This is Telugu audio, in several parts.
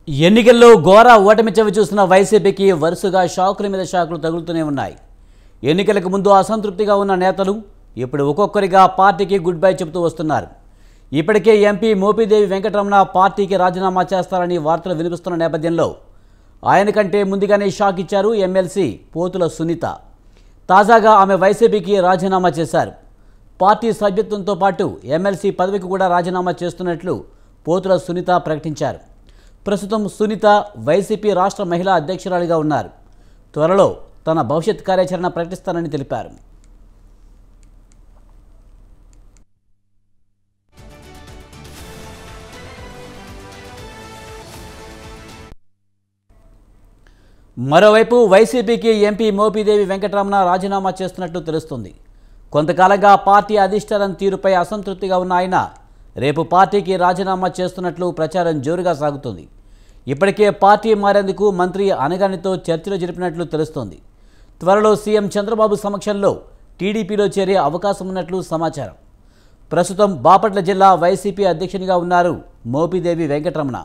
ఎన్నికల్లో ఘోర ఓటమి చవి చూసిన వైసీపీకి వరుసగా షాకుల మీద షాకులు తగులుతూనే ఉన్నాయి. ఎన్నికలకు ముందు అసంతృప్తిగా ఉన్న నేతలు ఇప్పుడు ఒక్కొక్కరిగా పార్టీకి గుడ్ బై చెబుతూ వస్తున్నారు. ఇప్పటికే ఎంపీ మోపిదేవి వెంకటరమణ పార్టీకి రాజీనామా చేస్తారని వార్తలు వినిపిస్తున్న నేపథ్యంలో ఆయన కంటే ముందుగానే షాక్ ఇచ్చారు ఎమ్మెల్సీ పోతుల సునీత. తాజాగా ఆమె వైసీపీకి రాజీనామా చేశారు. పార్టీ సభ్యత్వంతో పాటు ఎమ్మెల్సీ పదవికి కూడా రాజీనామా చేస్తున్నట్లు పోతుల సునీత ప్రకటించారు. ప్రస్తుతం సునీత వైసీపీ రాష్ట్ర మహిళా అధ్యక్షురాలిగా ఉన్నారు. త్వరలో తన భవిష్యత్ కార్యాచరణ ప్రకటిస్తానని తెలిపారు. మరోవైపు వైసీపీకి ఎంపీ మోపిదేవి వెంకటరమణ రాజీనామా చేస్తున్నట్లు తెలుస్తుంది. కొంతకాలంగా పార్టీ అధిష్టానం తీరుపై అసంతృప్తిగా ఉన్న ఆయన రేపు పార్టీకి రాజీనామా చేస్తున్నట్లు ప్రచారం జోరుగా సాగుతుంది. ఇప్పటికే పార్టీ మారేందుకు మంత్రి అనగానితో చర్చలు జరిపినట్లు తెలుస్తోంది. త్వరలో సీఎం చంద్రబాబు సమక్షంలో టీడీపీలో చేరే అవకాశం ఉన్నట్లు సమాచారం. ప్రస్తుతం బాపట్ల జిల్లా వైసీపీ అధ్యక్షునిగా ఉన్నారు మోపిదేవి వెంకటరమణ.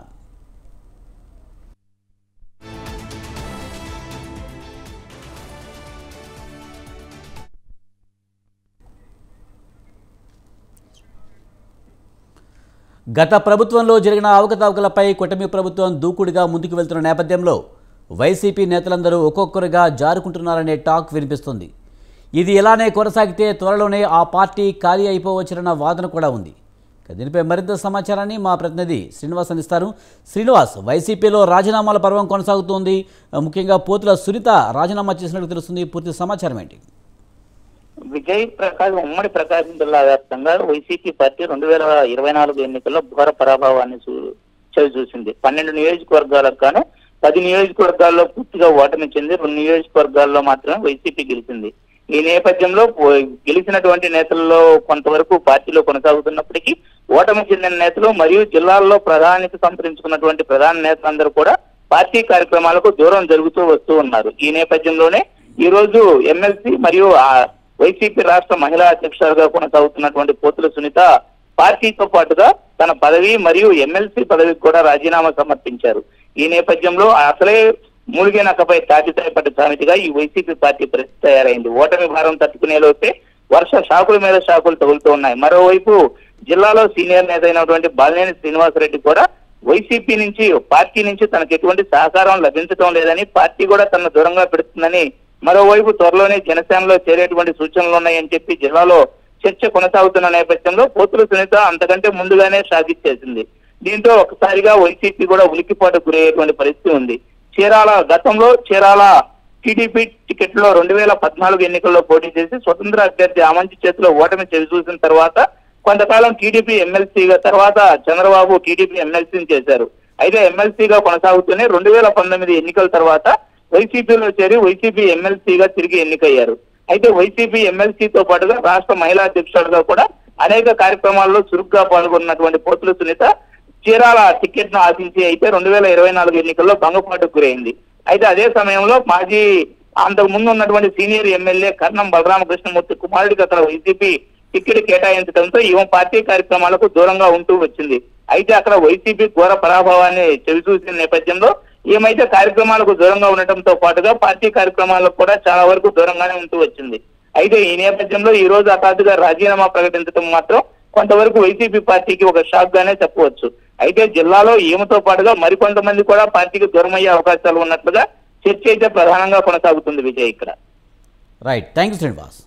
గత ప్రభుత్వంలో జరిగిన అవకతవకలపై కూటమి ప్రభుత్వం దూకుడుగా ముందుకు వెళ్తున్న నేపథ్యంలో వైసీపీ నేతలందరూ ఒక్కొక్కరుగా జారుకుంటున్నారనే టాక్ వినిపిస్తుంది. ఇది ఇలానే కొనసాగితే త్వరలోనే ఆ పార్టీ ఖాళీ అయిపోవచ్చునన్న వాదన కూడా ఉంది. దీనిపై మరింత సమాచారాన్ని మా ప్రతినిధి శ్రీనివాస్ అందిస్తారు. శ్రీనివాస్, వైసీపీలో రాజీనామాల పర్వం కొనసాగుతోంది. ముఖ్యంగా పోతుల సునీత రాజీనామా చేసినట్టు తెలుస్తుంది. పూర్తి సమాచారం ఏంటి? విజయ్ ప్రకాష్ ఉమ్మడి ప్రకాశం జిల్లా వ్యాప్తంగా వైసీపీ పార్టీ 2024 ఎన్నికల్లో ఘోర పరాభవాన్ని చవి చూసింది. 12 నియోజకవర్గాలకు గాను 10 నియోజకవర్గాల్లో పూర్తిగా ఓటమి చెంది 2 నియోజకవర్గాల్లో మాత్రమే వైసీపీ గెలిచింది. ఈ నేపథ్యంలో గెలిచినటువంటి నేతల్లో కొంతవరకు పార్టీలో కొనసాగుతున్నప్పటికీ ఓటమి చెందిన నేతలు మరియు జిల్లాల్లో ప్రాధాన్యత సంతరించుకున్నటువంటి ప్రధాన నేతలందరూ కూడా పార్టీ కార్యక్రమాలకు దూరం జరుగుతూ వస్తూ ఉన్నారు. ఈ నేపథ్యంలోనే ఈ రోజు ఎమ్మెల్సీ మరియు వైసీపీ రాష్ట్ర మహిళా అధ్యక్షులుగా కొనసాగుతున్నటువంటి పోతుల సునీత పార్టీతో పాటుగా తన పదవి మరియు ఎమ్మెల్సీ పదవికి కూడా రాజీనామా సమర్పించారు. ఈ నేపథ్యంలో అసలే మూలిగే నక్కపై తాటితాయి పట్టు సామెతగా ఈ వైసీపీ పార్టీ పరిస్థితి తయారైంది. ఓటమి భారం తట్టుకునేలోపే వర్ష షాకుల మీద షాకులు తగులుతూ ఉన్నాయి. మరోవైపు జిల్లాలో సీనియర్ నేత అయినటువంటి బాలినేని శ్రీనివాసరెడ్డి కూడా వైసీపీ నుంచి పార్టీ నుంచి తనకు ఎటువంటి సహకారం లభించడం లేదని, పార్టీ కూడా తనను దూరంగా పెడుతుందని, మరోవైపు త్వరలోనే జనసేనలో చేరేటువంటి సూచనలు ఉన్నాయని చెప్పి జిల్లాలో చర్చ కొనసాగుతున్న నేపథ్యంలో పోతుల సునీత అంతకంటే ముందుగానే షాక్ ఇచ్చేసింది. దీంతో ఒకసారిగా వైసీపీ కూడా ఉలిక్కిపాటు గురయ్యేటువంటి పరిస్థితి ఉంది. గతంలో చీరాల టీడీపీ టికెట్ లో 2014 ఎన్నికల్లో పోటీ చేసి స్వతంత్ర అభ్యర్థి ఆమంచి చేతిలో ఓటమి చవి చూసిన తర్వాత కొంతకాలం టీడీపీ ఎమ్మెల్సీగా, తర్వాత చంద్రబాబు టీడీపీ ఎమ్మెల్సీని చేశారు. అయితే ఎమ్మెల్సీగా కొనసాగుతూనే 2019 ఎన్నికల తర్వాత వైసీపీలో చేరి వైసీపీ ఎమ్మెల్సీగా తిరిగి ఎన్నికయ్యారు. అయితే వైసీపీ ఎమ్మెల్సీతో పాటుగా రాష్ట్ర మహిళా అధ్యక్షులుగా కూడా అనేక కార్యక్రమాల్లో చురుగ్గా పాల్గొన్నటువంటి పోతుల సునీత చీరాల టికెట్ ను ఆశించి అయితే 2024 ఎన్నికల్లో భంగపాటుకు గురైంది. అయితే అదే సమయంలో అంతకు ముందు ఉన్నటువంటి సీనియర్ ఎమ్మెల్యే కర్ణం బలరామకృష్ణమూర్తి కుమారుడికి అక్కడ వైసీపీ టికెట్ కేటాయించడంతో ఈమె పార్టీ కార్యక్రమాలకు దూరంగా ఉంటూ వచ్చింది. అయితే అక్కడ వైసీపీ ఘోర పరాభవాన్ని చవిచూసిన నేపథ్యంలో ఏమైతే కార్యక్రమాలకు దూరంగా ఉండటంతో పాటుగా పార్టీ కార్యక్రమాలకు కూడా చాలా వరకు దూరంగానే ఉంటూ వచ్చింది. అయితే ఈ నేపథ్యంలో ఈ రోజు హఠాత్తుగా రాజీనామా ప్రకటించడం మాత్రం కొంతవరకు వైసీపీ పార్టీకి ఒక షాక్ గానే చెప్పవచ్చు. అయితే జిల్లాలో ఈమెతో పాటుగా మరికొంతమంది కూడా పార్టీకి దూరమయ్యే అవకాశాలు ఉన్నట్లుగా చర్చ అయితే ప్రధానంగా కొనసాగుతుంది. విజయ్ ఇక్కడ రైట్. Thank you Srinivas.